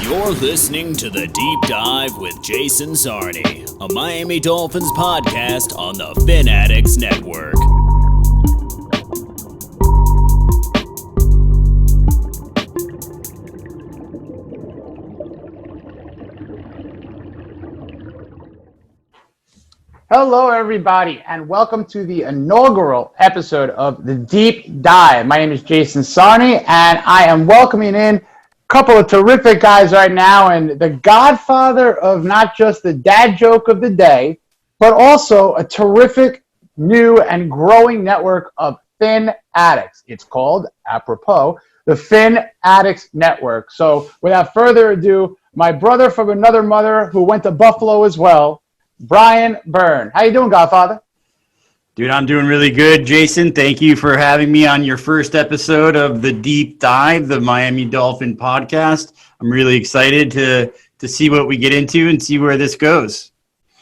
You're listening to The Deep Dive with Jason Sarney, a Miami Dolphins podcast on the Fin Addicts Network. Hello, everybody, and welcome to the inaugural episode of The Deep Dive. My name is Jason Sarney, and I am welcoming in a couple of terrific guys right now, and the godfather of not just the dad joke of the day, but also a terrific new and growing network of Fin Addicts. It's called, apropos, the Fin Addicts Network. So without further ado, my brother from another mother who went to Buffalo as well, Brian Byrne. How you doing, Godfather? Dude, I'm doing really good, Jason. Thank you for having me on your first episode of The Deep Dive, the Miami Dolphin podcast. I'm really excited to see what we get into and see where this goes.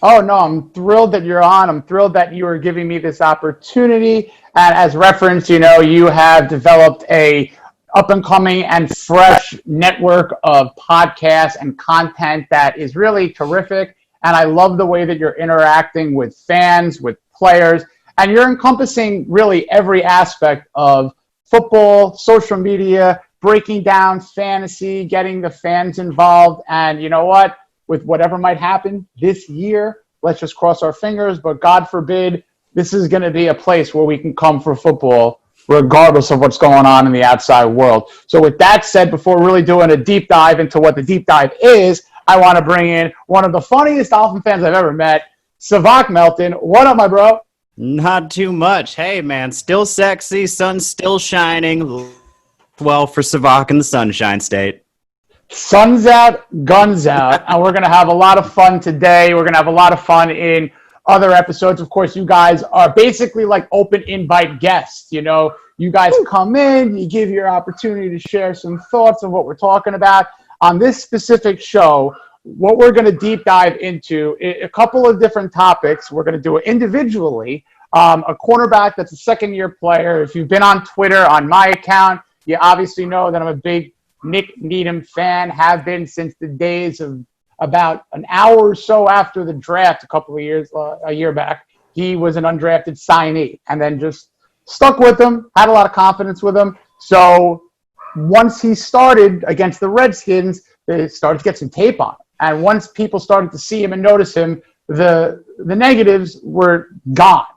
Oh, no, I'm thrilled that you're on. I'm thrilled that you are giving me this opportunity. And as reference, you know, you have developed a up-and-coming and fresh network of podcasts and content that is really terrific. And I love the way that you're interacting with fans, with players, and you're encompassing really every aspect of football, social media, breaking down fantasy, getting the fans involved. And you know what? With whatever might happen this year, let's just cross our fingers. But God forbid, this is going to be a place where we can come for football, regardless of what's going on in the outside world. So with that said, before really doing a deep dive into what the deep dive is, I want to bring in one of the funniest Dolphin fans I've ever met, Savak Melton. What up, my bro? Not too much. Hey, man, still sexy, sun's still shining. Well, for Savak in the Sunshine State. Sun's out, guns out, and we're going to have a lot of fun today. We're going to have a lot of fun in other episodes. Of course, you guys are basically like open invite guests. You know, you guys come in, you give your opportunity to share some thoughts on what we're talking about. On this specific show, what we're going to deep dive into a couple of different topics. We're going to do it individually. A cornerback that's a second-year player. If you've been on Twitter, on my account, you obviously know that I'm a big Nick Needham fan, have been since the days of about an hour or so after the draft a year back. He was an undrafted signee and then just stuck with him, had a lot of confidence with him. So once he started against the Redskins, they started to get some tape on him. And once people started to see him and notice him, the negatives were gone.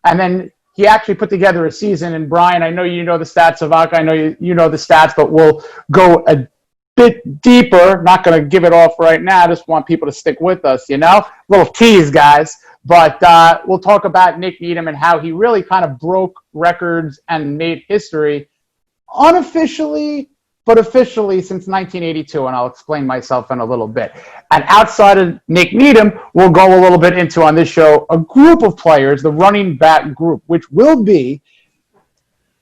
And then he actually put together a season. And Brian, I know you know the stats, Savak. I know you know the stats, but we'll go a bit deeper. Not going to give it off right now. I just want people to stick with us, you know? Little tease, guys. But we'll talk about Nick Needham and how he really kind of broke records and made history unofficially, but officially since 1982, and I'll explain myself in a little bit. And outside of Nick Needham, we'll go a little bit into, on this show, a group of players, the running back group, which will be,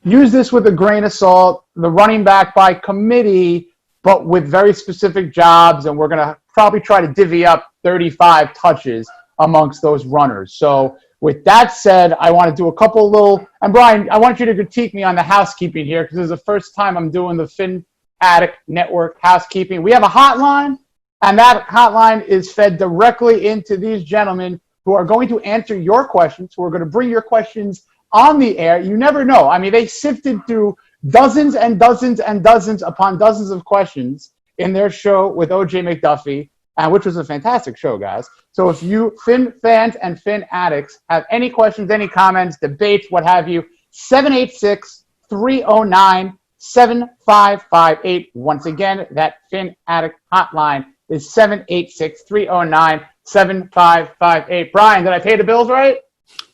use this with a grain of salt, the running back by committee, but with very specific jobs, and we're going to probably try to divvy up 35 touches amongst those runners. So with that said, I want to do a couple little, and Brian, I want you to critique me on the housekeeping here, because this is the first time I'm doing the Fin Addict Network housekeeping. We have a hotline, and that hotline is fed directly into these gentlemen who are going to answer your questions, who are going to bring your questions on the air. You never know. I mean, they sifted through dozens and dozens and dozens upon dozens of questions in their show with O.J. McDuffie, which was a fantastic show, guys. So if you, Fin fans and Fin Addicts, have any questions, any comments, debates, what have you, 786-309-7558. Once again, that Fin Addict hotline is 786-309-7558. Brian, did I pay the bills right?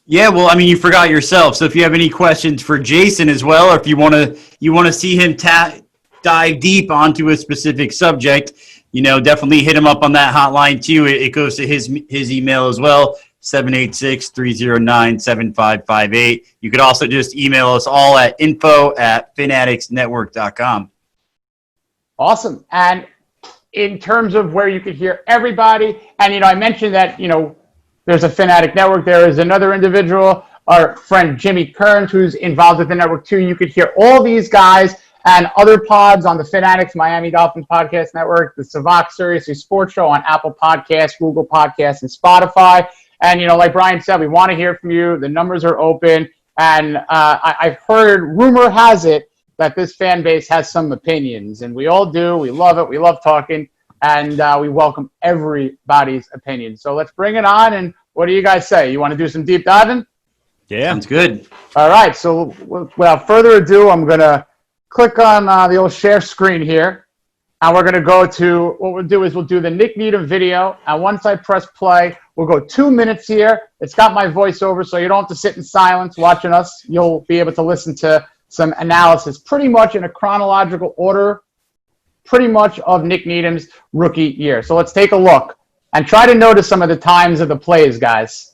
Yeah, well, I mean, you forgot yourself. So if you have any questions for Jason as well, or if you want to see him dive deep onto a specific subject, you know, definitely hit him up on that hotline too. It goes to his email as well, 786-309-7558. You could also just email us all at info@finaddictsnetwork.com. Awesome. And in terms of where you could hear everybody, and, you know, I mentioned that, you know, there's a Fin Addict Network. There is another individual, our friend Jimmy Kearns, who's involved with the network too. You could hear all these guys and other pods on the Fin Addicts Miami Dolphins Podcast Network, the Savak Seriously Sports Show on Apple Podcasts, Google Podcasts, and Spotify. And, like Brian said, we want to hear from you. The numbers are open. And I've heard, rumor has it, that this fan base has some opinions. And we all do. We love it. We love talking. And we welcome everybody's opinion. So let's bring it on. And what do you guys say? You want to do some deep diving? Yeah, sounds good. All right. So without further ado, I'm going to click on the old share screen here. And we're going to go to, what we'll do is we'll do the Nick Needham video. And once I press play, we'll go 2 minutes here. It's got my voiceover, so you don't have to sit in silence watching us. You'll be able to listen to some analysis pretty much in a chronological order, pretty much of Nick Needham's rookie year. So let's take a look and try to notice some of the times of the plays, guys.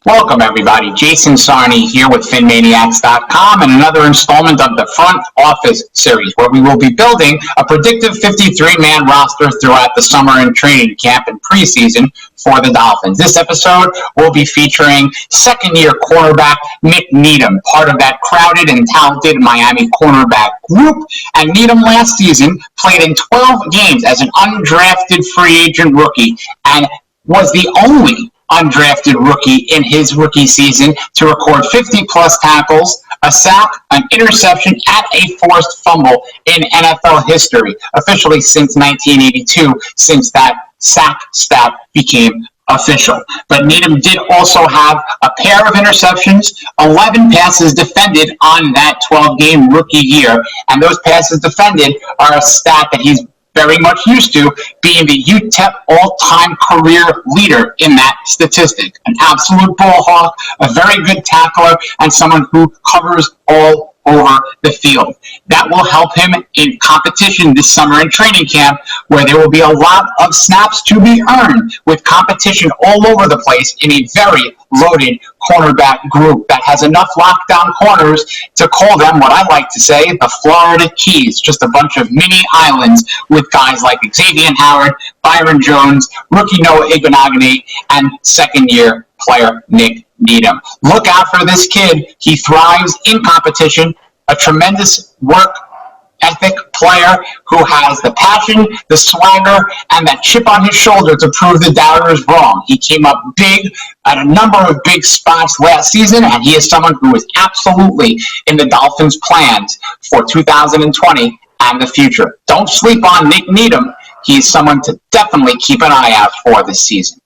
Welcome, everybody. Jason Sarney here with FinManiacs.com and another installment of the Front Office series, where we will be building a predictive 53-man roster throughout the summer and training camp and preseason for the Dolphins. This episode will be featuring second-year cornerback Nick Needham, part of that crowded and talented Miami cornerback group. And Needham last season played in 12 games as an undrafted free agent rookie and was the only undrafted rookie in his rookie season to record 50-plus tackles, a sack, an interception, and a forced fumble in NFL history, officially since 1982, since that sack stat became official. But Needham did also have a pair of interceptions, 11 passes defended on that 12-game rookie year, and those passes defended are a stat that he's very much used to, being the UTEP all-time career leader in that statistic. An absolute ball hawk, a very good tackler, and someone who covers all over the field. That will help him in competition this summer in training camp, where there will be a lot of snaps to be earned, with competition all over the place in a very loaded cornerback group that has enough lockdown corners to call them, what I like to say, the Florida Keys, just a bunch of mini islands with guys like Xavier Howard, Byron Jones, rookie Noah Igbenogany, and second-year player Nick Needham. Look out for this kid. He thrives in competition, a tremendous work ethic player who has the passion, the swagger, and that chip on his shoulder to prove the doubters wrong. He came up big at a number of big spots last season, and he is someone who is absolutely in the Dolphins' plans for 2020 and the future. Don't sleep on Nick Needham. He's someone to definitely keep an eye out for this season.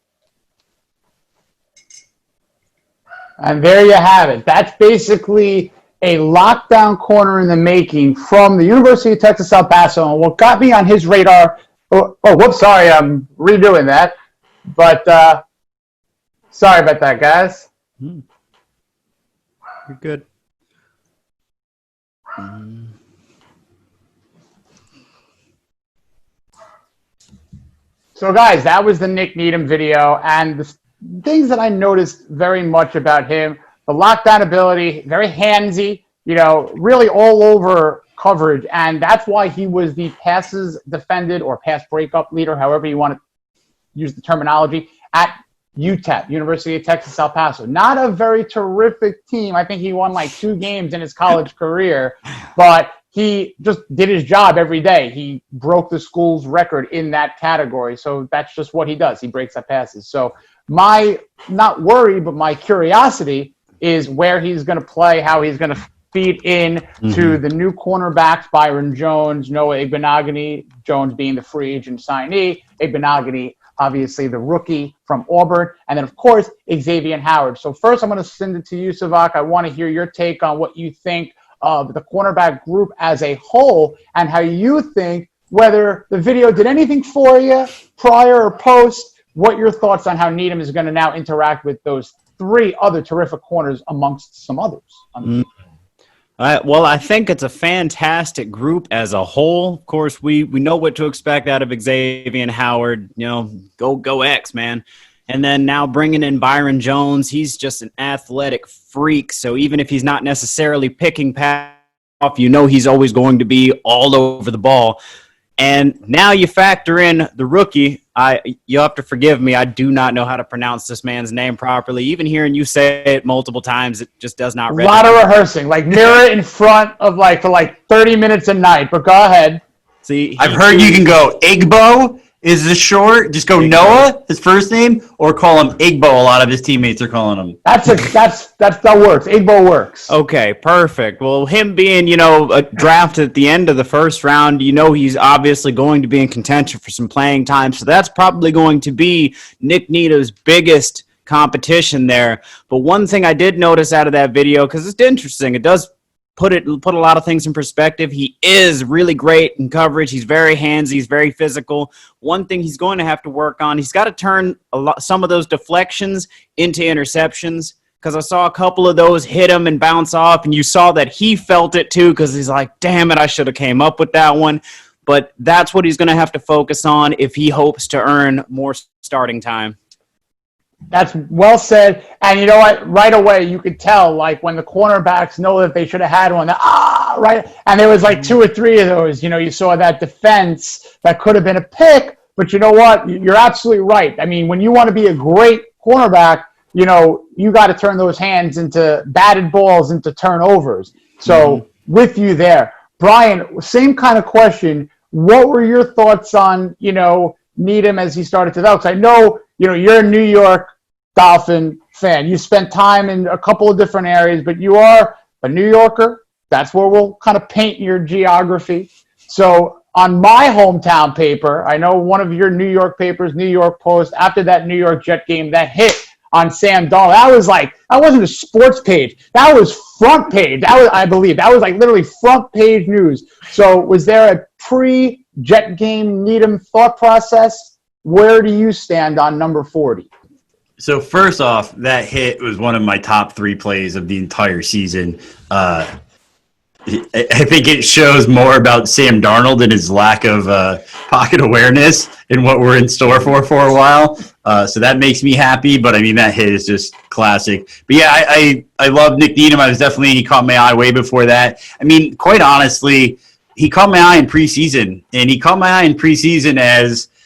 And there you have it. That's basically a lockdown corner in the making from the University of Texas, El Paso. And what got me on his radar, whoops, sorry, I'm redoing that. But sorry about that, guys. You're good. So, guys, that was the Nick Needham video. And the things that I noticed very much about him, the lockdown ability, very handsy, really all over coverage. And that's why he was the passes defended or pass breakup leader, however you want to use the terminology, at UTEP, University of Texas, El Paso. Not a very terrific team. I think he won like 2 games in his college career, but he just did his job every day. He broke the school's record in that category. So that's just what he does. He breaks up passes. So my, not worry, but my curiosity is where he's going to play, how he's going to feed in to the new cornerbacks, Byron Jones, Noah Igbenogany, Jones being the free agent signee, Igbenogany, obviously the rookie from Auburn, and then, of course, Xavier Howard. So first, I'm going to send it to you, Savak. I want to hear your take on what you think of the cornerback group as a whole and how you think whether the video did anything for you prior or post, what your thoughts on how Needham is going to now interact with those 3 other terrific corners amongst some others. Well, I think it's a fantastic group as a whole. Of course, we know what to expect out of Xavier Howard. Go X, man. And then now bringing in Byron Jones, he's just an athletic freak. So even if he's not necessarily picking pass off, he's always going to be all over the ball. And now you factor in the rookie, You'll have to forgive me. I do not know how to pronounce this man's name properly. Even hearing you say it multiple times, it just does not. A lot of rehearsing, like mirror in front of for 30 minutes a night. But go ahead. See, I've heard you can go Igbo is the short. Just go Noah, his first name, or call him Igbo. A lot of his teammates are calling him. That works. Igbo works. Okay, perfect. Well, him being, a draft at the end of the first round, he's obviously going to be in contention for some playing time. So that's probably going to be Nick Needham's biggest competition there. But one thing I did notice out of that video, because it's interesting, it does put a lot of things in perspective. He is really great in coverage. He's very handsy. He's very physical. One thing he's going to have to work on, he's got to turn some of those deflections into interceptions, because I saw a couple of those hit him and bounce off, and you saw that he felt it too, because he's like, damn it, I should have came up with that one. But that's what he's going to have to focus on if he hopes to earn more starting time. That's well said. And you know what? Right away, you could tell, when the cornerbacks know that they should have had one, right? And there was 2 or 3 of those. You saw that defense that could have been a pick, but you know what? You're absolutely right. I mean, when you want to be a great cornerback, you got to turn those hands into batted balls, into turnovers. So with you there. Brian, same kind of question. What were your thoughts on, Needham as he started to develop? Because I know, you're a New York Dolphin fan. You spent time in a couple of different areas, but you are a New Yorker. That's where we'll kind of paint your geography. So on my hometown paper, I know one of your New York papers, New York Post, after that New York Jet game, that hit on Sam Darnold, that wasn't a sports page. That was front page. I believe that was literally front page news. So was there a pre-Jet game Needham thought process? Where do you stand on number 40? So first off, that hit was one of my top 3 plays of the entire season. I think it shows more about Sam Darnold and his lack of pocket awareness and what we're in store for a while. So that makes me happy. But, that hit is just classic. But, yeah, I love Nick Needham. He caught my eye way before that. Quite honestly, he caught my eye in preseason. And he caught my eye in preseason as –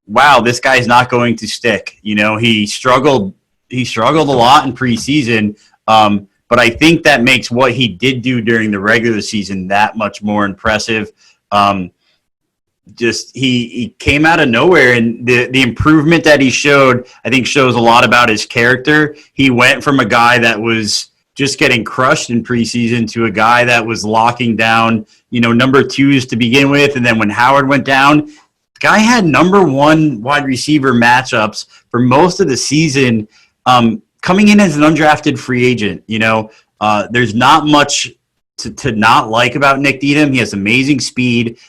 wow, this guy's not going to stick. He struggled a lot in preseason, but I think that makes what he did do during the regular season that much more impressive. He came out of nowhere, and the improvement that he showed, I think, shows a lot about his character. He went from a guy that was just getting crushed in preseason to a guy that was locking down, number 2s to begin with, and then when Howard went down, guy had number 1 wide receiver matchups for most of the season, coming in as an undrafted free agent. There's not much to not like about Nick Needham. He has amazing speed.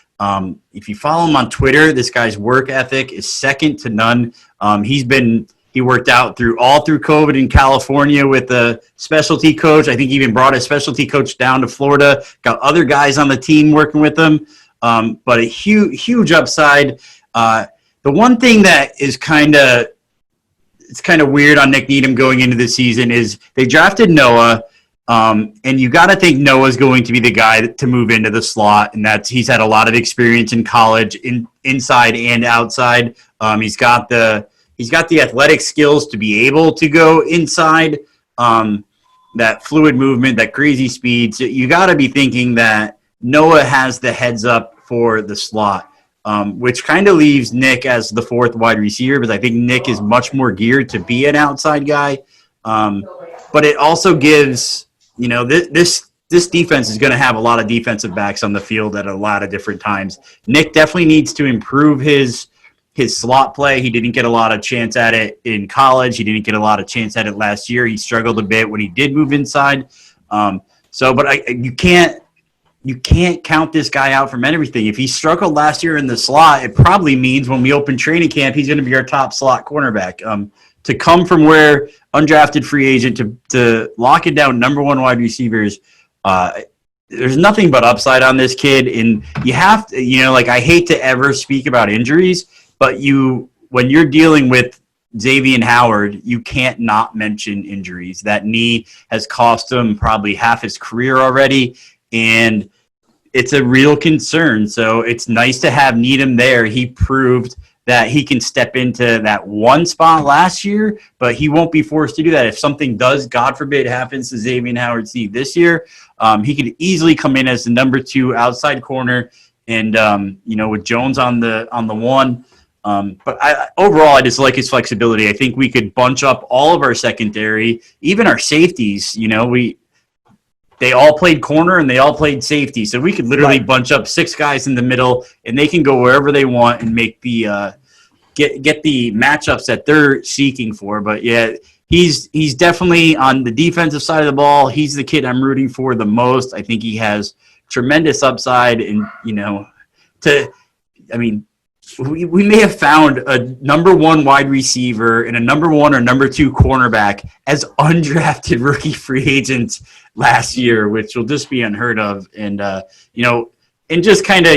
If you follow him on Twitter, this guy's work ethic is second to none. He worked out through COVID in California with a specialty coach. I think he even brought a specialty coach down to Florida, got other guys on the team working with him. But a huge upside. The one thing that is kind of weird on Nick Needham going into the season is they drafted Noah, and you got to think Noah's going to be the guy to move into the slot, and he's had a lot of experience in college, inside and outside. He's got the athletic skills to be able to go inside. That fluid movement, that crazy speed. So you got to be thinking that Noah has the heads up for the slot, which kind of leaves Nick as the 4th wide receiver, because I think Nick is much more geared to be an outside guy. But it also gives, this defense is going to have a lot of defensive backs on the field at a lot of different times. Nick definitely needs to improve his slot play. He didn't get a lot of chance at it in college. He didn't get a lot of chance at it last year. He struggled a bit when he did move inside. You can't count this guy out from everything. If he struggled last year in the slot, it probably means when we open training camp, he's going to be our top slot cornerback. To come from where undrafted free agent to lock it down number 1 wide receivers, there's nothing but upside on this kid. And you have to, I hate to ever speak about injuries, but when you're dealing with Xavier Howard, you can't not mention injuries. That knee has cost him probably half his career already, and it's a real concern. So it's nice to have Needham there. He proved that he can step into that one spot last year, but he won't be forced to do that. If something does, God forbid, happens to Xavier Howard-Steve this year, he could easily come in as the number 2 outside corner, and with Jones on the one. But overall, I just like his flexibility. I think we could bunch up all of our secondary, even our safeties. They all played corner and they all played safety, so we could literally bunch up 6 guys in the middle, and they can go wherever they want and make the get the matchups that they're seeking for. But yeah, he's definitely on the defensive side of the ball. He's the kid I'm rooting for the most. I think he has tremendous upside, and we may have found a number 1 wide receiver and a number 1 or number 2 cornerback as undrafted rookie free agents last year, which will just be unheard of. And, and just kind of,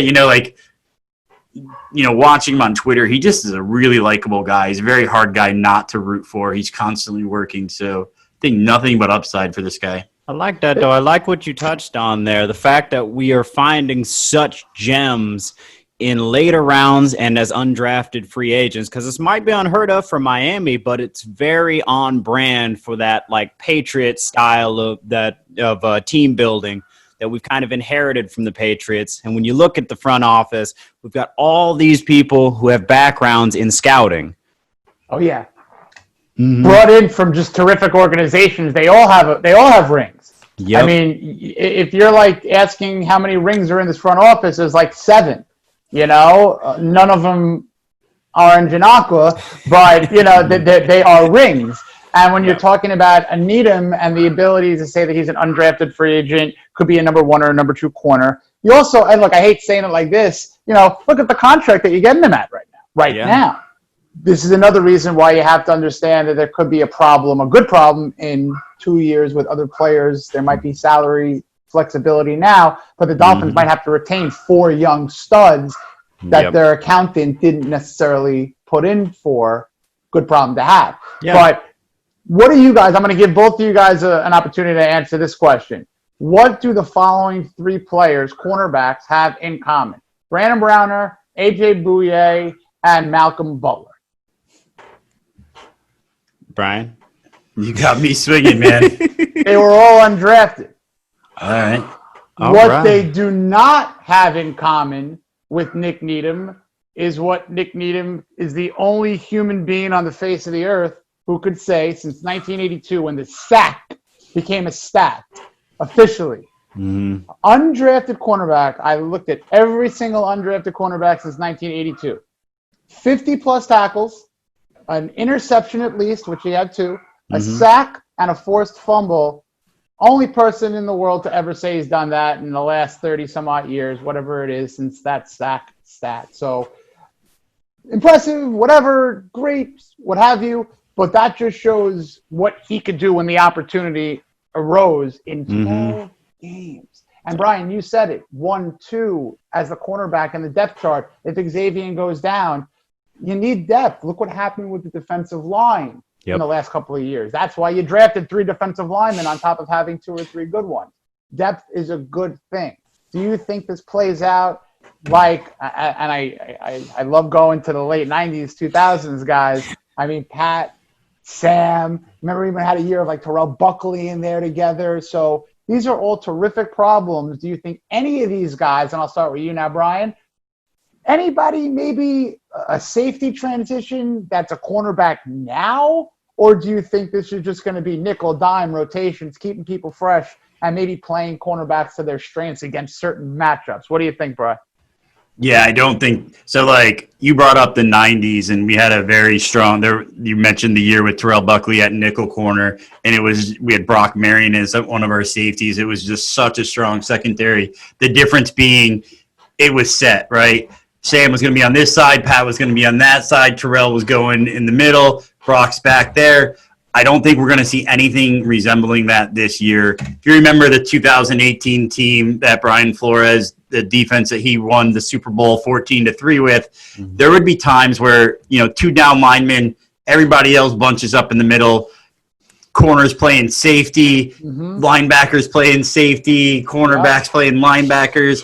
watching him on Twitter, he just is a really likable guy. He's a very hard guy not to root for. He's constantly working. So I think nothing but upside for this guy. I like that, though. I like what you touched on there. The fact that we are finding such gems in later rounds and as undrafted free agents, because this might be unheard of for Miami, but it's very on brand for that Patriot style of team building that we've kind of inherited from the Patriots. And when you look at the front office, we've got all these people who have backgrounds in scouting. Oh yeah, brought in from just terrific organizations. They all have rings. Yep. I mean, if you're asking how many rings are in this front office, there's 7. None of them are in Janakwa, but they are rings. And when you're talking about a Needham and the ability to say that he's an undrafted free agent, could be a number 1 or a number 2 corner. You also, and look, I hate saying it like this, look at the contract that you're getting him at right now. This is another reason why you have to understand that there could be a good problem in 2 years with other players. There might be salary flexibility now, but the Dolphins might have to retain 4 young studs that their accountant didn't necessarily put in for. Good problem to have. Yeah. But what do you guys, I'm going to give both of you guys an opportunity to answer this question. What do the following 3 players, cornerbacks, have in common? Brandon Browner, AJ Bouye, and Malcolm Butler. Brian? You got me swinging, man. They were all undrafted. All right. What they do not have in common with Nick Needham is what Nick Needham is the only human being on the face of the earth who could say since 1982, when the sack became a stat officially. Undrafted cornerback, I looked at every single undrafted cornerback since 1982. 50-plus tackles, an interception at least, which he had 2, a sack, and a forced fumble. Only person in the world to ever say he's done that in the last 30-some-odd years, whatever it is, since that sack stat. So impressive, whatever, great, what have you. But that just shows what he could do when the opportunity arose in 12 games. And Brian, you said it, 1-2 as the cornerback in the depth chart. If Xavier goes down, you need depth. Look what happened with the defensive line in the last couple of years. That's why you drafted 3 defensive linemen on top of having 2 or 3 good ones. Depth is a good thing. Do you think this plays out like, and I love going to the late 90s, 2000s guys. I mean, Pat, Sam, remember we even had a year of Terrell Buckley in there together. So these are all terrific problems. Do you think any of these guys, and I'll start with you now, Brian, anybody maybe a safety transition that's a cornerback now? Or do you think this is just going to be nickel, dime rotations, keeping people fresh, and maybe playing cornerbacks to their strengths against certain matchups? What do you think, Brian? Yeah, I don't think so. You brought up the 90s, and we had a very strong there. You mentioned the year with Terrell Buckley at nickel corner, and we had Brock Marion as one of our safeties. It was just such a strong secondary. The difference being it was set, right? Sam was going to be on this side, Pat was going to be on that side, Terrell was going in the middle, Brock's back there. I don't think we're going to see anything resembling that this year. If you remember the 2018 team that Brian Flores, the defense that he won the Super Bowl 14-3 with, there would be times where, 2 down linemen, everybody else bunches up in the middle. corners playing safety, linebackers playing safety, cornerbacks playing linebackers.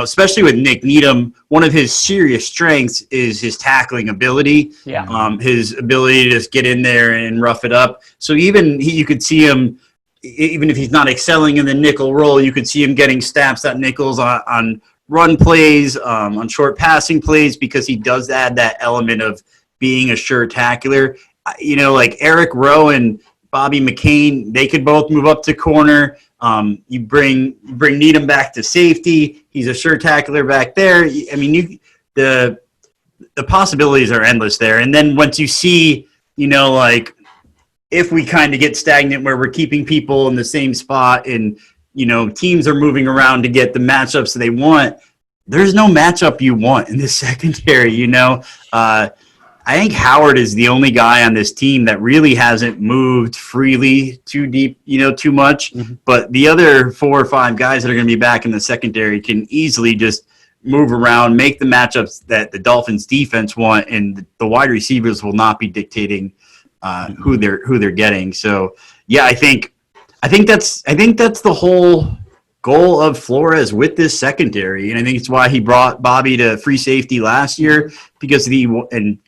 Especially with Nick Needham, one of his serious strengths is his tackling ability. Yeah. His ability to just get in there and rough it up. So you could see him, even if he's not excelling in the nickel role, you could see him getting snaps at nickels on run plays, on short passing plays, because he does add that element of being a sure tackler. Like Eric Rowe and Bobby McCain, they could both move up to corner. You bring Needham back to safety. He's a sure tackler back there. I mean, the possibilities are endless there. And then once you see, like if we kind of get stagnant where we're keeping people in the same spot and, teams are moving around to get the matchups they want, there's no matchup you want in this secondary, I think Howard is the only guy on this team that really hasn't moved freely too deep, too much. But the other 4 or 5 guys that are going to be back in the secondary can easily just move around, make the matchups that the Dolphins defense want, and the wide receivers will not be dictating who they're getting. So yeah, I think that's the whole goal of Flores with this secondary, and I think it's why he brought Bobby to free safety last year, because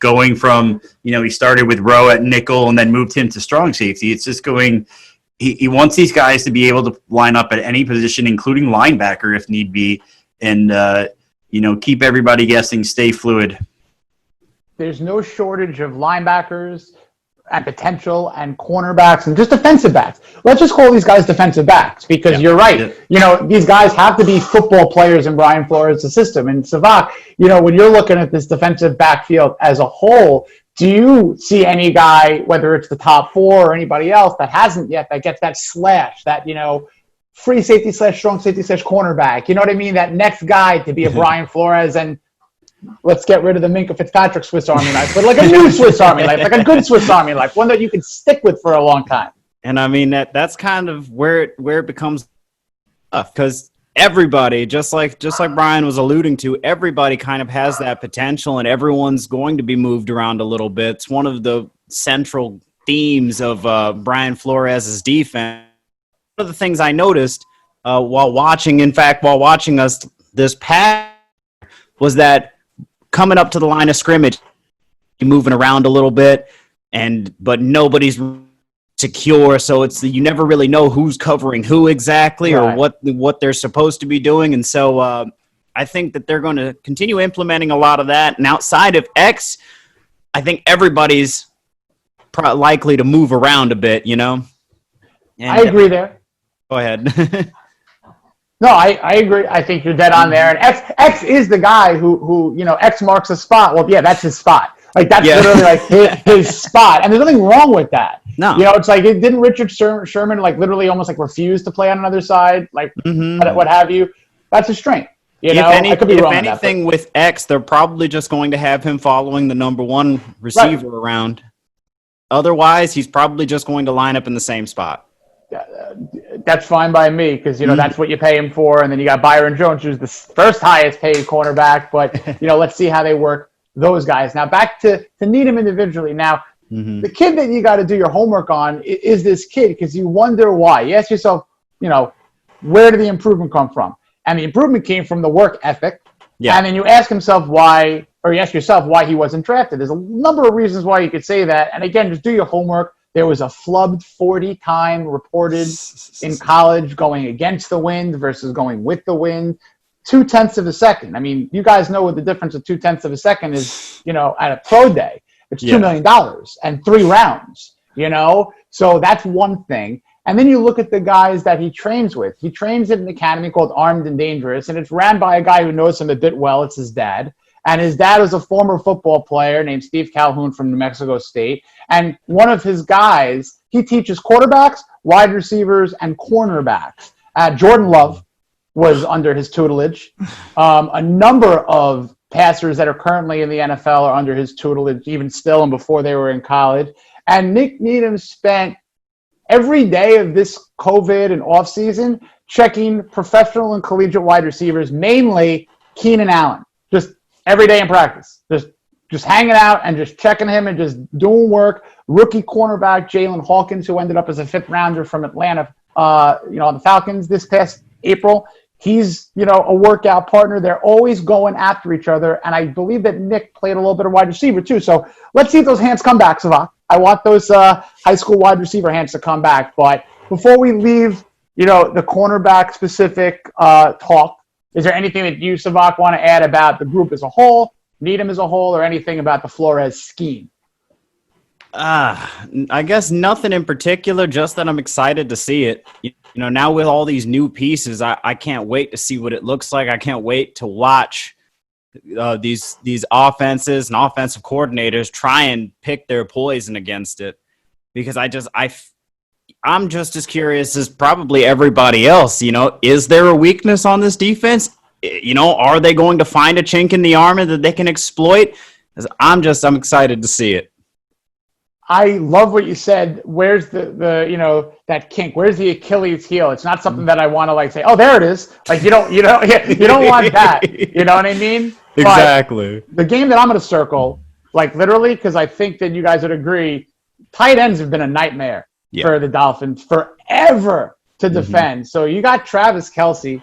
going from he started with Rowe at nickel and then moved him to strong safety. It's just he wants these guys to be able to line up at any position, including linebacker if need be, and keep everybody guessing, stay fluid. There's no shortage of linebackers and potential and cornerbacks and just defensive backs. Let's just call these guys defensive backs, because you're right. These guys have to be football players in Brian Flores' system. And Savak, when you're looking at this defensive backfield as a whole, do you see any guy, whether it's the top 4 or anybody else that hasn't yet, that gets that slash, that, free safety / strong safety / cornerback? You know what I mean? That next guy to be a Brian Flores, and let's get rid of the Minka Fitzpatrick Swiss Army knife, but like a new Swiss Army knife, like a good Swiss Army knife, one that you can stick with for a long time. And I mean, that's kind of where it becomes tough, because everybody, just like Brian was alluding to, everybody kind of has that potential, and everyone's going to be moved around a little bit. It's one of the central themes of Brian Flores' defense. One of the things I noticed while watching us this past was that coming up to the line of scrimmage, moving around a little bit, but nobody's secure, so you never really know who's covering who exactly, or what they're supposed to be doing. And so I think that they're going to continue implementing a lot of that. And outside of X, I think everybody's likely to move around a bit, And, I agree there. Go ahead. No, I agree. I think you're dead on there. And X is the guy who X marks a spot. Well, yeah, that's his spot. Like, that's literally like his spot. And there's nothing wrong with that. No. It's like, didn't Richard Sherman like literally almost like refuse to play on another side? Like, what have you? That's a strength. I could be wrong on that. If anything, with X, they're probably just going to have him following the number 1 receiver around. Otherwise, he's probably just going to line up in the same spot. That's fine by me, because that's what you pay him for. And then you got Byron Jones, who's the first highest paid cornerback. But let's see how they work those guys. Now back to Needham individually. Now the kid that you got to do your homework on is this kid, because you wonder why. You ask yourself, where did the improvement come from? And the improvement came from the work ethic. Yeah. And then you ask yourself why he wasn't drafted. There's a number of reasons why you could say that. And again, just do your homework. There was a flubbed 40 time reported in college going against the wind versus going with the wind. 0.2 of a second. I mean, you guys know what the difference of 0.2 of a second is, at a pro day. It's $2 million and 3 rounds, So that's one thing. And then you look at the guys that he trains with. He trains at an academy called Armed and Dangerous, and it's ran by a guy who knows him a bit well. It's his dad. And his dad was a former football player named Steve Calhoun from New Mexico State. And one of his guys, he teaches quarterbacks, wide receivers, and cornerbacks. Jordan Love was under his tutelage. A number of passers that are currently in the NFL are under his tutelage, even still and before they were in college. And Nick Needham spent every day of this COVID and offseason checking professional and collegiate wide receivers, mainly Keenan Allen. Just every day in practice, just just hanging out and just checking him and just doing work. Rookie cornerback Jalen Hawkins, who ended up as a 5th rounder from Atlanta, on the Falcons this past April. He's, a workout partner. They're always going after each other. And I believe that Nick played a little bit of wide receiver too. So let's see if those hands come back, Savak. I want those high school wide receiver hands to come back. But before we leave, the cornerback specific talk, is there anything that you, Savak, want to add about the group as a whole, Needham as a whole, or anything about the Flores scheme? I guess nothing in particular, just that I'm excited to see it. Now with all these new pieces, I can't wait to see what it looks like. I can't wait to watch these offenses and offensive coordinators try and pick their poison against it, because I'm just as curious as probably everybody else. Is there a weakness on this defense? Are they going to find a chink in the armor that they can exploit? I'm excited to see it. I love what you said. Where's the that kink? Where's the Achilles heel? It's not something that I want to say, oh, there it is. Like you don't want that. You know what I mean? Exactly. But the game that I'm going to circle, literally, because I think that you guys would agree, tight ends have been a nightmare for the Dolphins forever to defend. So you got Travis Kelce,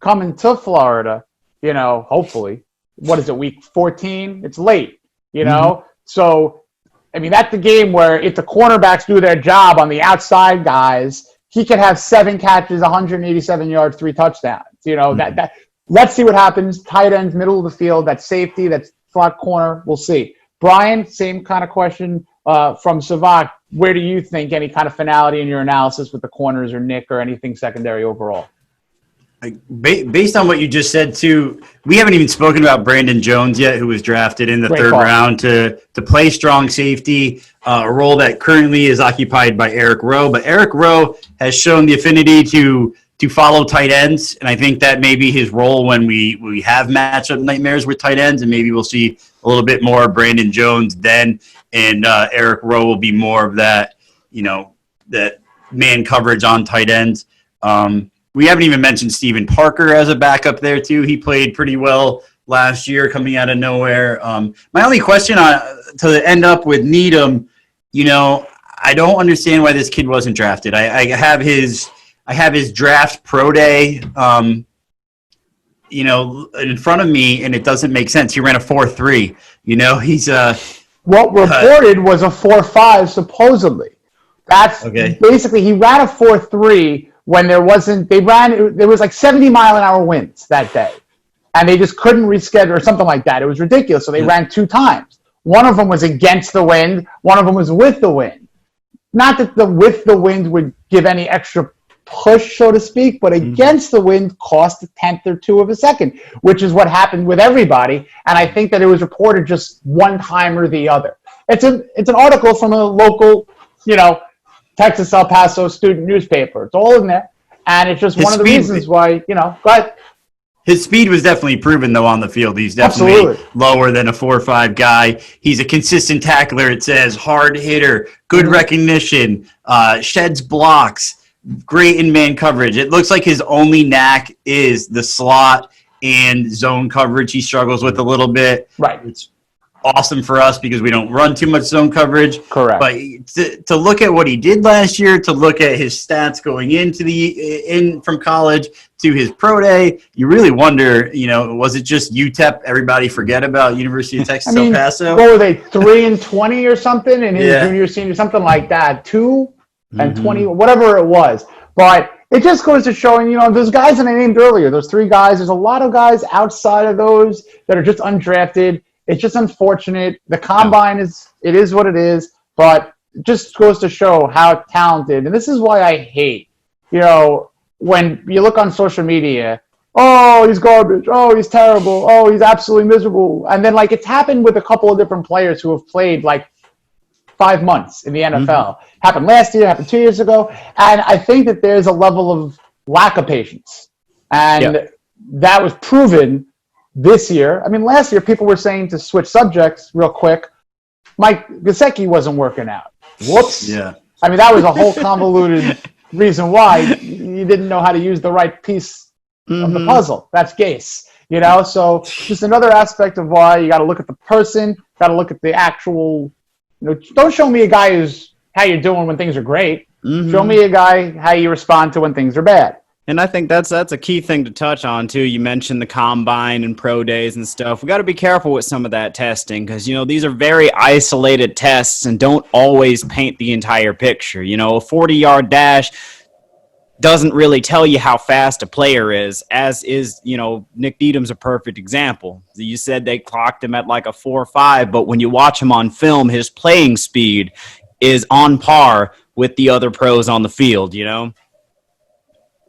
coming to Florida, hopefully. What is it, week 14? It's late, So, that's the game where if the cornerbacks do their job on the outside guys, he could have 7 catches, 187 yards, 3 touchdowns. That let's see what happens. Tight ends, middle of the field, that's safety, that's slot corner. We'll see. Brian, same kind of question from Savak. Where do you think any kind of finality in your analysis with the corners or Nick or anything secondary overall? Based on what you just said, too, we haven't even spoken about Brandon Jones yet, who was drafted in the third round to play strong safety, a role that currently is occupied by Eric Rowe. But Eric Rowe has shown the affinity to follow tight ends, and I think that may be his role when we have matchup nightmares with tight ends, and maybe we'll see a little bit more of Brandon Jones then, and Eric Rowe will be more of that, that man coverage on tight ends. We haven't even mentioned Steven Parker as a backup there, too. He played pretty well last year coming out of nowhere. My only question to end up with Needham, I don't understand why this kid wasn't drafted. I have his draft pro day, in front of me, and it doesn't make sense. He ran a 4.3. He's what reported was a 4.5 supposedly. That's okay. Basically he ran a 4.3 when there was 70-mile-an-hour winds that day, and they just couldn't reschedule or something like that. It was ridiculous. So they ran 2 times. One of them was against the wind. One of them was with the wind. Not that the with the wind would give any extra push, so to speak, but against the wind cost a tenth or 2 of a second, which is what happened with everybody. And I think that it was reported just one time or the other. It's an article from a local, Texas El Paso student newspaper. It's all in there. And it's just one of the reasons why, go ahead. His speed was definitely proven, though, on the field. He's definitely lower than a 4.5 guy. He's a consistent tackler, it says, hard hitter, good recognition, sheds blocks, great in man coverage. It looks like his only knack is the slot and zone coverage he struggles with a little bit. Right. It's awesome for us because we don't run too much zone coverage. Correct. But to look at what he did last year, to look at his stats going from college to his pro day, you really wonder, was it just UTEP everybody forget about, University of Texas El Paso? What were they, 3-20 or something in his junior, senior, something like that, 2 and 20, whatever it was. But it just goes to showing, those guys that I named earlier, those 3 guys, there's a lot of guys outside of those that are just undrafted. It's just unfortunate. The combine is what it is, but it just goes to show how talented. And this is why I hate, when you look on social media, oh, he's garbage. Oh, he's terrible. Oh, he's absolutely miserable. And then it's happened with a couple of different players who have played 5 months in the NFL. Happened last year, happened 2 years ago. And I think that there's a level of lack of patience. And that was proven this year. Last year people were saying, to switch subjects real quick, Mike Gesicki wasn't working out. Whoops. Yeah. That was a whole convoluted reason why you didn't know how to use the right piece of the puzzle. That's Gase. You know, so just another aspect of why you got to look at the person, got to look at the actual. You know, don't show me a guy who's how you're doing when things are great. Show me a guy how you respond to when things are bad. And I think that's a key thing to touch on, too. You mentioned the combine and pro days and stuff. We got to be careful with some of that testing because, you know, these are very isolated tests and don't always paint the entire picture. You know, a 40-yard dash doesn't really tell you how fast a player is, as is, you know, Nick Needham's a perfect example. You said they clocked him at like a 4.5, but when you watch him on film, his playing speed is on par with the other pros on the field, you know?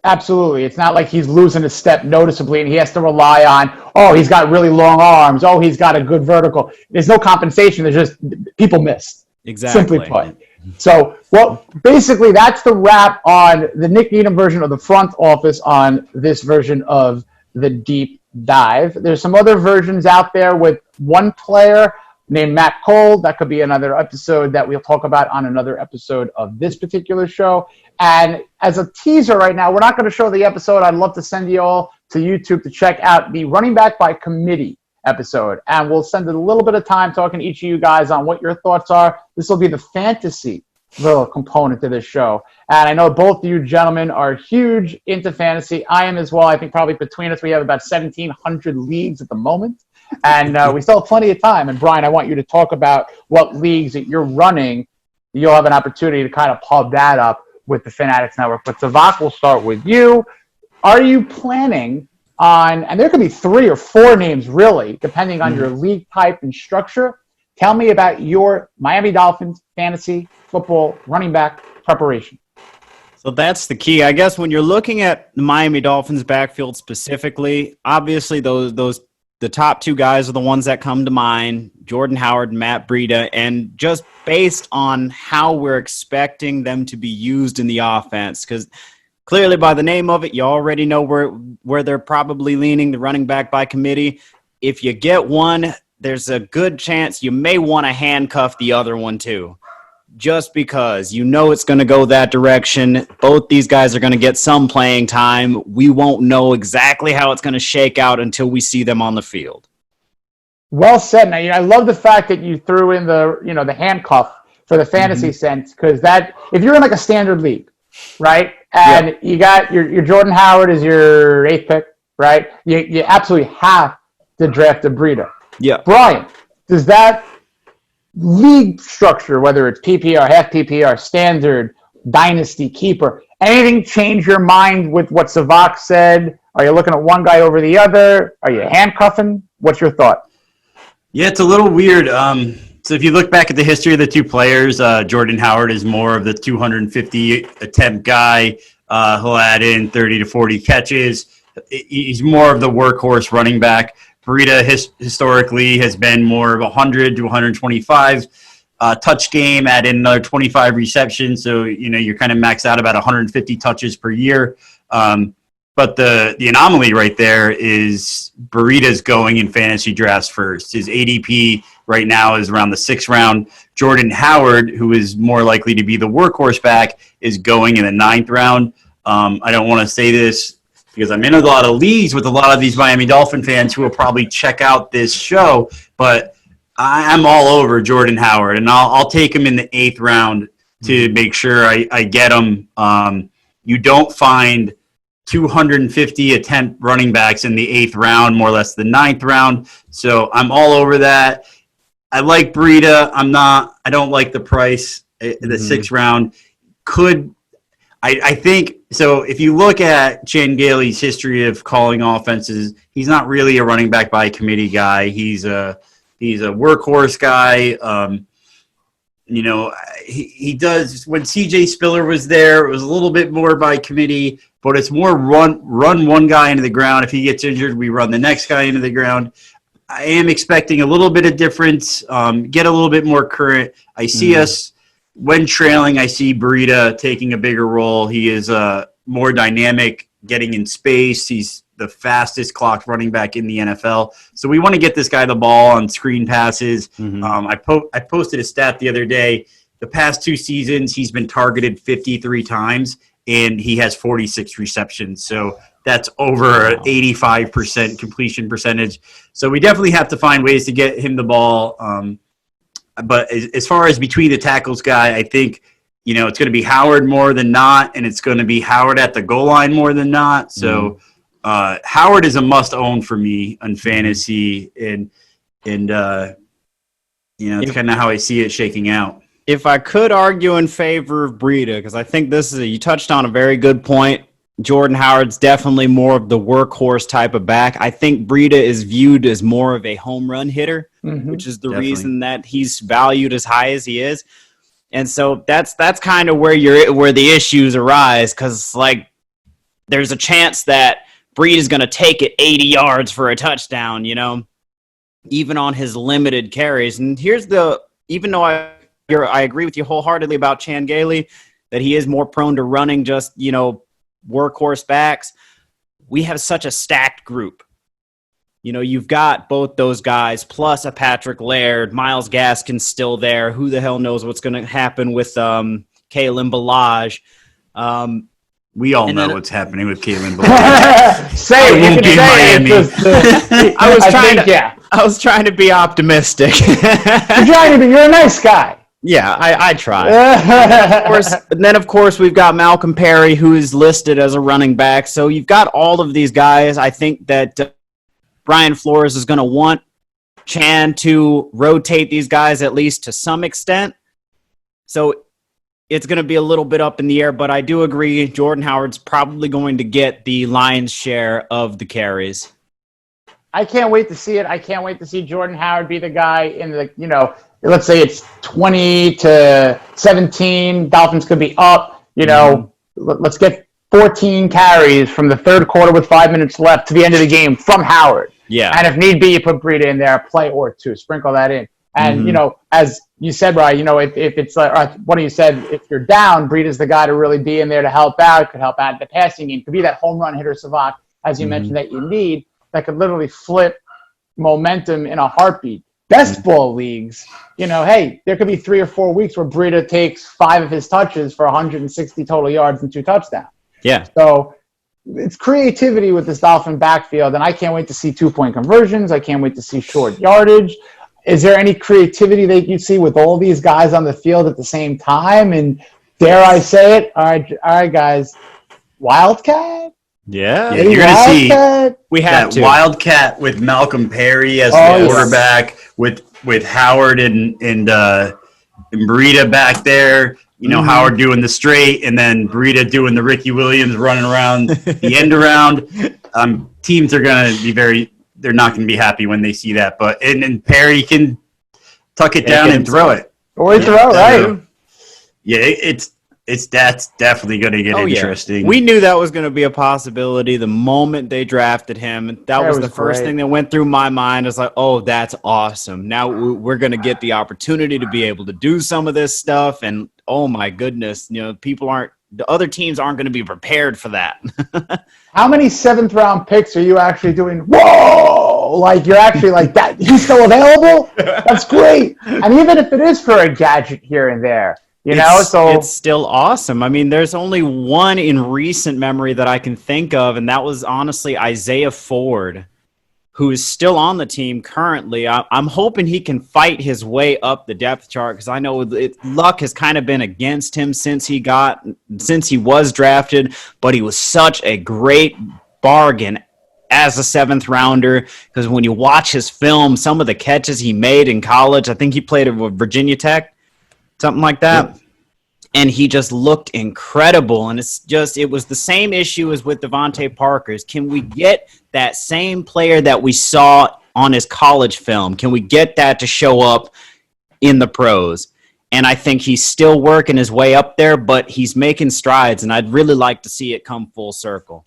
Absolutely. It's not like he's losing a step noticeably and he has to rely on, oh, he's got really long arms. Oh, he's got a good vertical. There's no compensation. There's just people missed. Exactly. Simply put. So, well, basically that's the wrap on the Nick Needham version of the front office on this version of the deep dive. There's some other versions out there with one player named Matt Cole. That could be another episode that we'll talk about on another episode of this particular show. And as a teaser right now, we're not going to show the episode. I'd love to send you all to YouTube to check out the running back by committee episode. And we'll spend a little bit of time talking to each of you guys on what your thoughts are. This will be the fantasy little component to this show. And I know both of you gentlemen are huge into fantasy. I am as well. I think probably between us, we have about 1,700 leagues at the moment. And we still have plenty of time. And Brian, I want you to talk about what leagues that you're running. You'll have an opportunity to kind of pub that up with the Fin Addicts Network. But Zavak, we'll start with you. Are you planning on, and there could be 3 or 4 names really, depending on your league type and structure. Tell me about your Miami Dolphins fantasy football running back preparation. So that's the key. I guess when you're looking at the Miami Dolphins backfield specifically, obviously the top 2 guys are the ones that come to mind, Jordan Howard and Matt Breida, and just based on how we're expecting them to be used in the offense, because clearly by the name of it, you already know where they're probably leaning, the running back by committee. If you get one, there's a good chance you may want to handcuff the other one too, just because you know it's going to go that direction. Both these guys are going to get some playing time. We won't know exactly how it's going to shake out until we see them on the field. Well said. Now, I love the fact that you threw in the handcuff for the fantasy sense, because that if you're in like a standard league, right, and you got your Jordan Howard is your 8th pick, right, you absolutely have to draft a Breida. Yeah, Brian, does that league structure, whether it's PPR, half PPR, standard, dynasty, keeper, anything change your mind with what Savak said? Are you looking at one guy over the other? Are you handcuffing? What's your thought? Yeah, it's a little weird. So if you look back at the history of the 2 players, Jordan Howard is more of the 250 attempt guy. He'll add in 30 to 40 catches. He's more of the workhorse running back. Breida historically has been more of 100 to 125 touch game, add in another 25 receptions. So, you're kind of maxed out about 150 touches per year. But the anomaly right there is Breida's going in fantasy drafts first. His ADP right now is around the 6th round. Jordan Howard, who is more likely to be the workhorse back, is going in the 9th round. I don't want to say this because I'm in a lot of leagues with a lot of these Miami Dolphin fans who will probably check out this show, but I'm all over Jordan Howard, and I'll take him in the 8th round to make sure I get him. You don't find 250 attempt running backs in the 8th round, more or less the 9th round, so I'm all over that. I like Breida. I don't like the price in the 6th round. I think so. If you look at Chan Gailey's history of calling offenses, he's not really a running back by committee guy. He's a workhorse guy. He does when CJ Spiller was there. It was a little bit more by committee, but it's more run one guy into the ground. If he gets injured, we run the next guy into the ground. I am expecting a little bit of difference. Get a little bit more current. I see us. When trailing, I see Breida taking a bigger role. He is more dynamic, getting in space. He's the fastest clocked running back in the NFL. So we want to get this guy the ball on screen passes. I posted a stat the other day. The past 2 seasons, he's been targeted 53 times, and he has 46 receptions. So that's over an 85% completion percentage. So we definitely have to find ways to get him the ball. But as far as between the tackles guy, I think, it's going to be Howard more than not, and it's going to be Howard at the goal line more than not. So Howard is a must-own for me on fantasy, and it's kind of how I see it shaking out. If I could argue in favor of Breida, because I think you touched on a very good point. Jordan Howard's definitely more of the workhorse type of back. I think Breida is viewed as more of a home run hitter, which is the reason that he's valued as high as he is. And so that's kind of where the issues arise, because there's a chance that Breida is going to take it 80 yards for a touchdown, even on his limited carries. And even though I agree with you wholeheartedly about Chan Gailey, that he is more prone to running just, workhorse backs, we have such a stacked group. You've got both those guys plus a Patrick Laird, Myles Gaskin's still there. Who the hell knows what's going to happen with Kalen Ballage? We all know what's happening with Kalen Ballage. Say it. You can say it. I was trying to be optimistic. You're a nice guy. Yeah, I try. Of course, we've got Malcolm Perry, who is listed as a running back. So you've got all of these guys. I think that Brian Flores is going to want Chan to rotate these guys at least to some extent. So it's going to be a little bit up in the air, but I do agree Jordan Howard's probably going to get the lion's share of the carries. I can't wait to see it. I can't wait to see Jordan Howard be the guy in the, let's say it's 20-17. Dolphins could be up. Let's get 14 carries from the third quarter with 5 minutes left to the end of the game from Howard. Yeah. And if need be, you put Breida in there, a play or two, sprinkle that in. And, as you said, Ryan, if it's what you said, if you're down, Breida's the guy to really be in there to help out, could help out in the passing game, could be that home run hitter savant, as you mentioned, that you need, that could literally flip momentum in a heartbeat. Best ball leagues, hey, there could be 3 or 4 weeks where Breida takes 5 of his touches for 160 total yards and 2 touchdowns. Yeah. So it's creativity with this Dolphin backfield, and I can't wait to see 2-point conversions. I can't wait to see short yardage. Is there any creativity that you see with all these guys on the field at the same time? And dare I say it? All right, guys, Wildcat? Yeah, you're going to see that Wildcat with Malcolm Perry as the quarterback, with Howard and Breida back there. Howard doing the straight, and then Breida doing the Ricky Williams running around the end around. Teams are going to be they're not going to be happy when they see that. But and Perry can tuck it down and throw it. Or throw, right? Yeah, that's definitely going to get interesting. Yeah. We knew that was going to be a possibility the moment they drafted him. That was the first thing that went through my mind. It's like, oh, that's awesome. Now we're going to get the opportunity to be able to do some of this stuff. And oh my goodness, the other teams aren't going to be prepared for that. How many 7th-round picks are you actually doing? Whoa! You're actually like that. He's still available? That's great. And even if it is for a gadget here and there, it's still awesome. I mean, there's only one in recent memory that I can think of, and that was honestly Isaiah Ford, who is still on the team currently. I'm hoping he can fight his way up the depth chart, because I know luck has kind of been against him since he was drafted, but he was such a great bargain as a 7th rounder, because when you watch his film, some of the catches he made in college, I think he played at Virginia Tech, something like that. Yep. And he just looked incredible. And it was the same issue as with Devontae Parker's. Can we get that same player that we saw on his college film? Can we get that to show up in the pros? And I think he's still working his way up there, but he's making strides. And I'd really like to see it come full circle.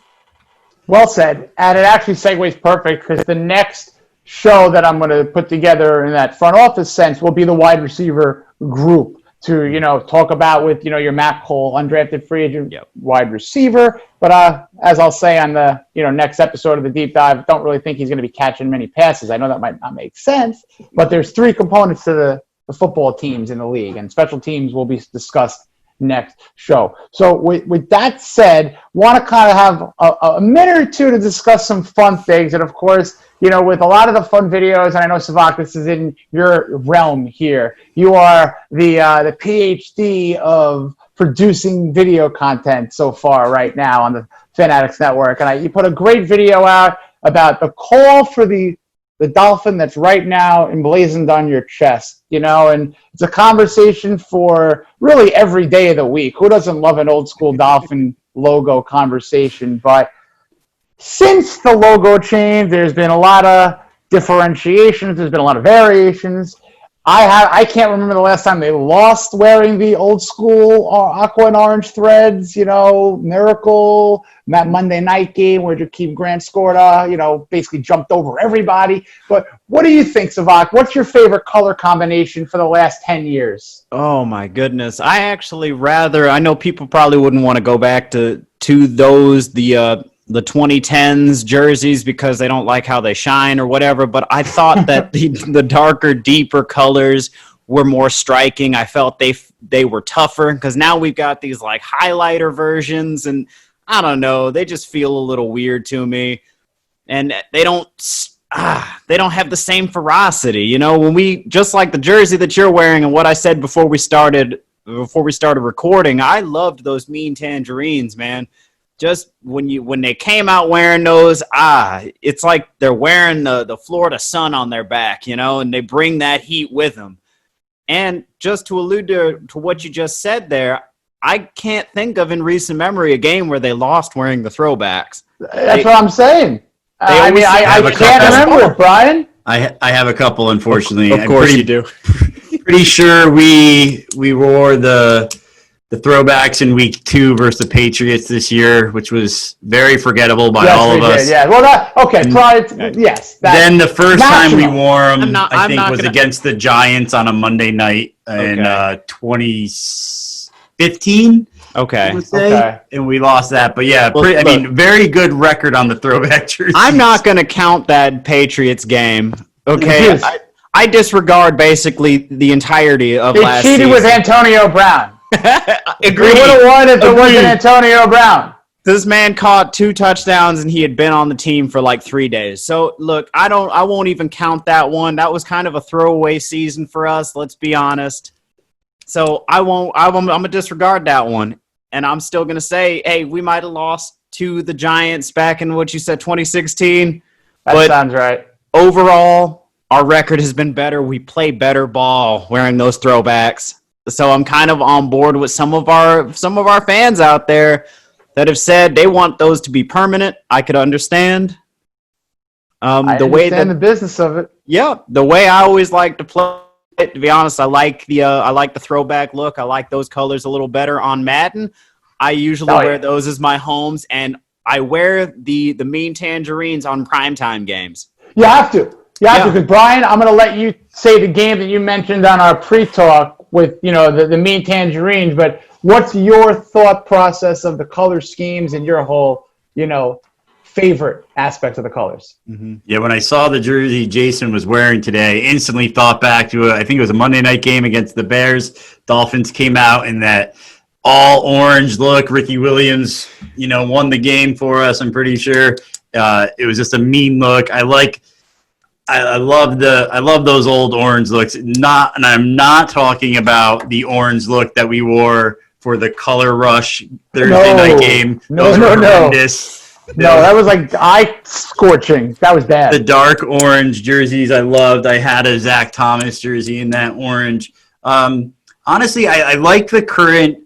Well said. And it actually segues perfect, because the next show that I'm going to put together in that front office sense will be the wide receiver group to, talk about with, your Matt Cole, undrafted free agent wide receiver. But as I'll say on the, next episode of the deep dive, I don't really think he's going to be catching many passes. I know that might not make sense, but there's 3 components to the football teams in the league, and special teams will be discussed next show. So with that said, want to kind of have a minute or two to discuss some fun things. And of course, you know, with a lot of the fun videos, and I know Savak, this is in your realm here. You are the PhD of producing video content so far right now on the Fin Addicts Network. And you put a great video out about the call for the Dolphin that's right now emblazoned on your chest, you know, and it's a conversation for really every day of the week. Who doesn't love an old school Dolphin logo conversation? But since the logo change, there's been a lot of differentiations. There's been a lot of variations. I can't remember the last time they lost wearing the old school aqua and orange threads, you know, Miracle, that Monday night game where Jakeem Grant scored, you know, basically jumped over everybody. But what do you think, Savak? What's your favorite color combination for the last 10 years? Oh, my goodness. I actually I know people probably wouldn't want to go back to those, the 2010s jerseys because they don't like how they shine or whatever, but I thought that the darker, deeper colors were more striking. I felt they were tougher because now we've got these like highlighter versions, and I don't know, they just feel a little weird to me, and they don't have the same ferocity, you know. When we, just like the jersey that you're wearing and what I said before we started recording, I loved those mean tangerines, man. Just when they came out wearing those, it's like they're wearing the Florida sun on their back, you know, and they bring that heat with them. And just to allude to what you just said there, I can't think of in recent memory a game where they lost wearing the throwbacks. That's what I'm saying. I can't remember it, Brian. I have a couple, unfortunately. Of course you do. Pretty sure we wore the throwbacks in week 2 versus the Patriots this year, which was very forgettable by all of us. Yeah, well, yes. Then the first time we wore them, I think, was against the Giants on a Monday night in 2015. Okay. And we lost that. But yeah, very good record on the throwback jerseys. I'm not going to count that Patriots game. Okay. I disregard basically the entirety of last season. They cheated with Antonio Brown. Agreed. We would have won if it wasn't Antonio Brown. This man caught 2 touchdowns and he had been on the team for like 3 days. So look, I won't even count that one. That was kind of a throwaway season for us. Let's be honest. So I'm gonna disregard that one. And I'm still gonna say, hey, we might have lost to the Giants back in what you said, 2016. That sounds right. Overall, our record has been better. We play better ball wearing those throwbacks. So I'm kind of on board with some of our fans out there that have said they want those to be permanent. I could understand. I understand the business of it. Yeah, the way I always like to play it, to be honest, I like the throwback look. I like those colors a little better on Madden. I usually wear those as my homes, and I wear the mean tangerines on primetime games. You have to. Because Brian, I'm going to let you say the game that you mentioned on our pre-talk with, you know, the mean tangerines, but what's your thought process of the color schemes and your whole, you know, favorite aspect of the colors? Mm-hmm. Yeah, when I saw the jersey Jason was wearing today, instantly thought back to I think it was a Monday night game against the Bears. Dolphins came out in that all orange look. Ricky Williams, you know, won the game for us, I'm pretty sure. It was just a mean look. I love those old orange looks. And I'm not talking about the orange look that we wore for the Color Rush Thursday night game. Those were horrendous. No, that was like eye scorching. That was bad. The dark orange jerseys I loved. I had a Zach Thomas jersey in that orange. Honestly, I like the current.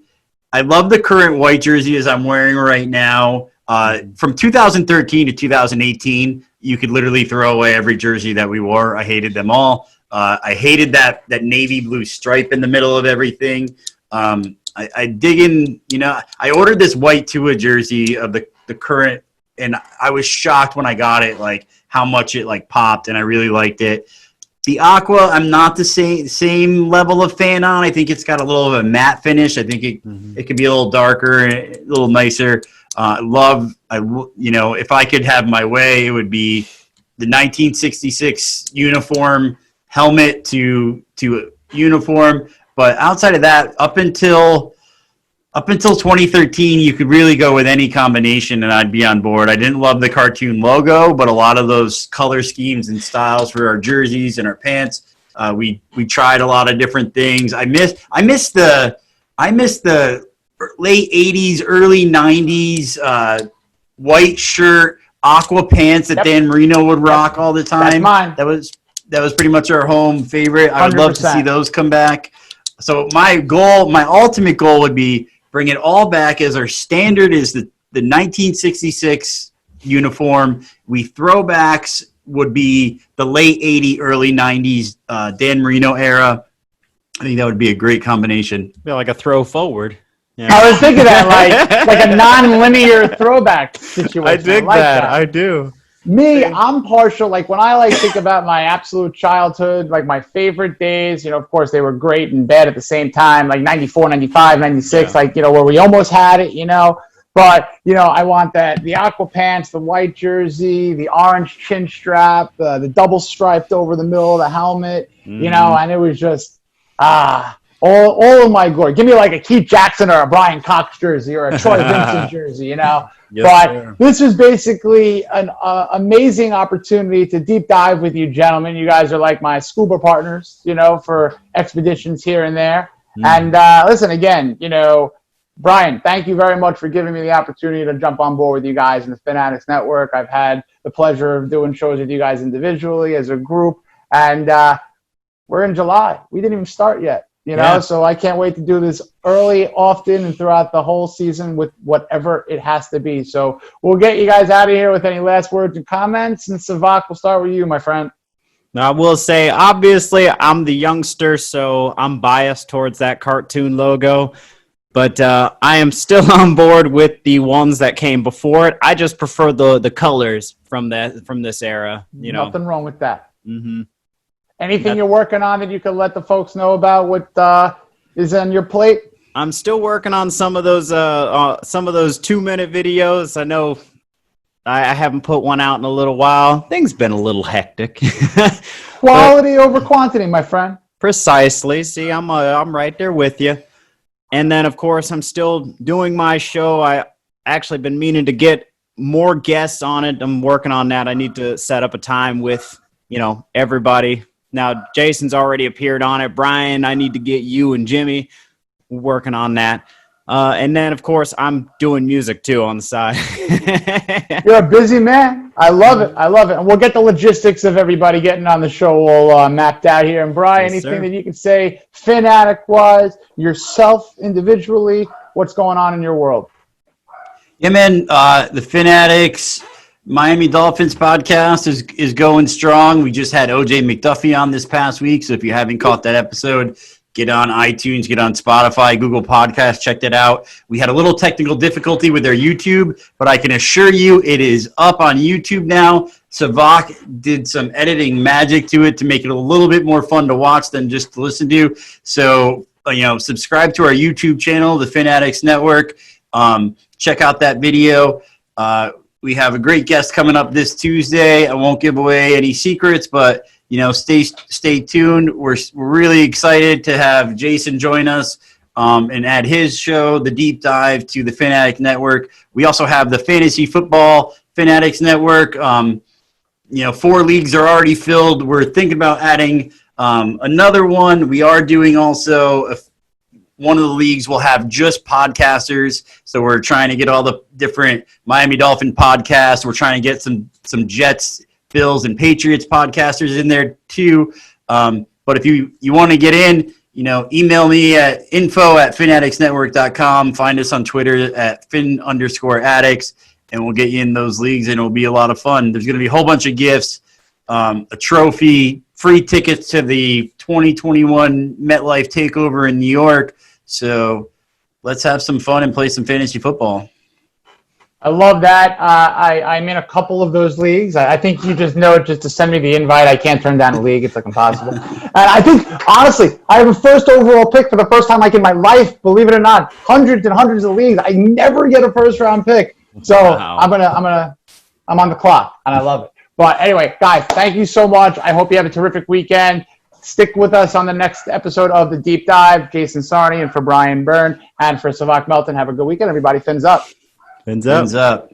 I love the current white jersey as I'm wearing right now. From 2013 to 2018. You could literally throw away every jersey that we wore. I hated them all. I hated that navy blue stripe in the middle of everything. I dig in, you know, I ordered this white Tua jersey of the current, and I was shocked when I got it, like how much it like popped, and I really liked it. The aqua, I'm not the same level of fan on. I think it's got a little of a matte finish. I think it could be a little darker, a little nicer. You know, if I could have my way, it would be the 1966 uniform helmet to uniform. But outside of that, up until Up until 2013, you could really go with any combination and I'd be on board. I didn't love the cartoon logo, but a lot of those color schemes and styles for our jerseys and our pants, we tried a lot of different things. I miss the late 80s, early 90s white shirt, aqua pants that Dan Marino would rock all the time. That's mine. That was pretty much our home favorite. I would love to 100%. see those come back. So my ultimate goal would be bring it all back as our standard is the 1966 uniform. Throwbacks would be the late 80s, early 90s Dan Marino era. I think that would be a great combination. Feel like a throw forward. Yeah. I was thinking that like a non-linear throwback situation. I dig like that. I do. Me, I'm partial. Like when I think about my absolute childhood, like my favorite days, of course they were great and bad at the same time, like 94, 95, 96, where we almost had it, But, I want the aqua pants, the white jersey, the orange chin strap, the double striped over the middle of the helmet, and it was just, all of my glory. Give me like a Keith Jackson or a Brian Cox jersey or a Troy Vincent jersey, Yes, but sir. this was basically an amazing opportunity to deep dive with you gentlemen. You guys are like my scuba partners, for expeditions here and there. And listen, again, Brian, thank you very much for giving me the opportunity to jump on board with you guys in the Fin Addicts Network. I've had the pleasure of doing shows with you guys individually as a group. And we're in July. We didn't even start yet. So I can't wait to do this early, often, and throughout the whole season with whatever it has to be. So we'll get you guys out of here with any last words and comments. And Savak, we'll start with you, my friend. Now, I will say, obviously, I'm the youngster, so I'm biased towards that cartoon logo. But I am still on board with the ones that came before it. I just prefer the colors from this era. Nothing wrong with that. Mm-hmm. Anything you're working on that you could let the folks know about what is on your plate? I'm still working on some of those 2-minute videos. I know I haven't put one out in a little while. Things been a little hectic. Quality over quantity, my friend. Precisely. See, I'm right there with you. And then, of course, I'm still doing my show. I actually been meaning to get more guests on it. I'm working on that. I need to set up a time with everybody. Now, Jason's already appeared on it. Brian, I need to get you and Jimmy. We're working on that. And then, of course, I'm doing music, too, on the side. You're a busy man. I love it. And we'll get the logistics of everybody getting on the show all mapped out here. And, Brian, Yes, anything sir. that you can say Fin Addict-wise, yourself individually, what's going on in your world? Yeah, man, the Fin Addicts Miami Dolphins podcast is going strong. We just had OJ McDuffie on this past week, so if you haven't caught that episode, get on iTunes, get on Spotify, Google Podcasts, check that out. We had a little technical difficulty with our YouTube, but I can assure you it is up on YouTube now. Savak did some editing magic to it to make it a little bit more fun to watch than just to listen to. So, subscribe to our YouTube channel, the Fin Addicts Network. Check out that video. We have a great guest coming up this Tuesday. I won't give away any secrets, but stay tuned. We're really excited to have Jason join us and add his show, The Deep Dive, to the Fin Addict Network. We also have the Fantasy Football Fin Addicts Network. 4 leagues are already filled. We're thinking about adding another one. We are doing also one of the leagues will have just podcasters. So we're trying to get all the different Miami Dolphin podcasts. We're trying to get some Jets, Bills, and Patriots podcasters in there too. But if you want to get in, email me at info@finaddictsnetwork.com. Find us on Twitter at fin_addicts, and we'll get you in those leagues, and it'll be a lot of fun. There's going to be a whole bunch of gifts, a trophy, free tickets to the 2021 MetLife Takeover in New York. So let's have some fun and play some fantasy football. I love that. I'm in a couple of those leagues. I think you just to send me the invite. I can't turn down a league. It's like impossible. And I think, honestly, I have a first overall pick for the first time in my life. Believe it or not, hundreds and hundreds of leagues. I never get a first round pick. So Wow. I'm on the clock, and I love it. But anyway, guys, thank you so much. I hope you have a terrific weekend. Stick with us on the next episode of the Deep Dive. Jason Sarney, and for Brian Byrne and for Savak Melton, have a good weekend, everybody. Fins up. Fins up. Fins up.